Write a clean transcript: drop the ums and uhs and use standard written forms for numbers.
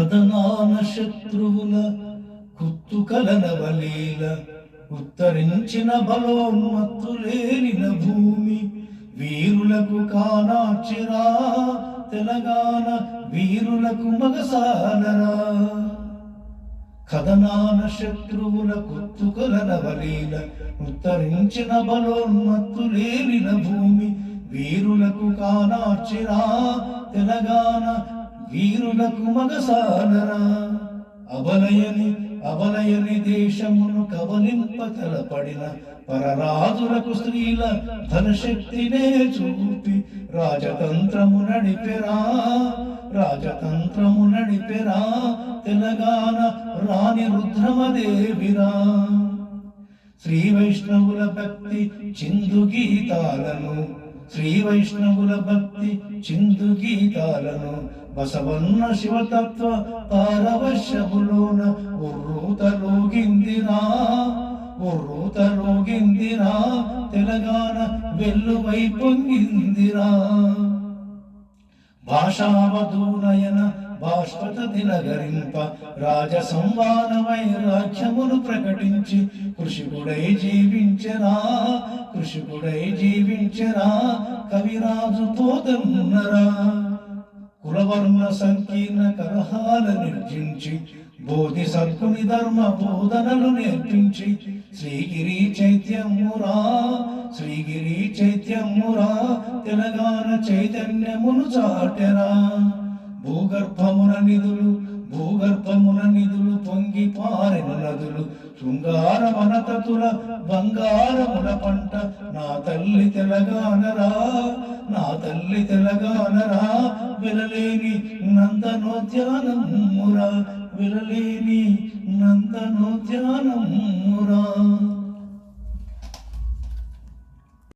కథనాన శత్రువుల కుత్తుకలనవలీల ఉత్తరించిన బలోన్మత్తులేలిన భూమి వీరులకు కానాచిరా తెలంగాణ వీరులకు మగసాలరా. కథనాన శత్రువుల కుత్తుకలనవలీల ఉత్తరించిన బలోన్మత్తులేలిన భూమి వీరులకు కానాచిరా తెలంగాణ వీరులకు మగసాలరా. అబలయని దేశమును కబలింప తలపడిన పరరాజులకు స్త్రీల ధనశక్తినే చూపి రాజతంత్రము నడిపెరా తెలంగాణ రాణి రుద్రమదేవిరా. శ్రీ వైష్ణవుల భక్తి చిందు గీతాలను బసవన్న శివతత్వ పారవశ్యములోన ఉర్రూతలోగిందిరా తెలంగాణ వెల్లువై పొంగిందిరా. భాషావధూనయన బాష్పత దినగరింప రాజ సంవానమై రాజ్యమును ప్రకటించి కృషికుడై జీవించెరా కవిరాజు పోతన్నరా. కులవర్ణ సంకీర్ణ కలహాల నిర్జించి బోధి సద్గుని ధర్మ బోధనలు నేర్పించి శ్రీగిరి చైత్యమురా తెలంగాణ చైతన్యమును చాటెరా. భూగర్భమున నిధులు పొంగి పారెను నదులు శృంగార వనతతుల బంగారముల పంట నా తల్లి తెలంగాణరా. విలలేని నందనోద్యానమురా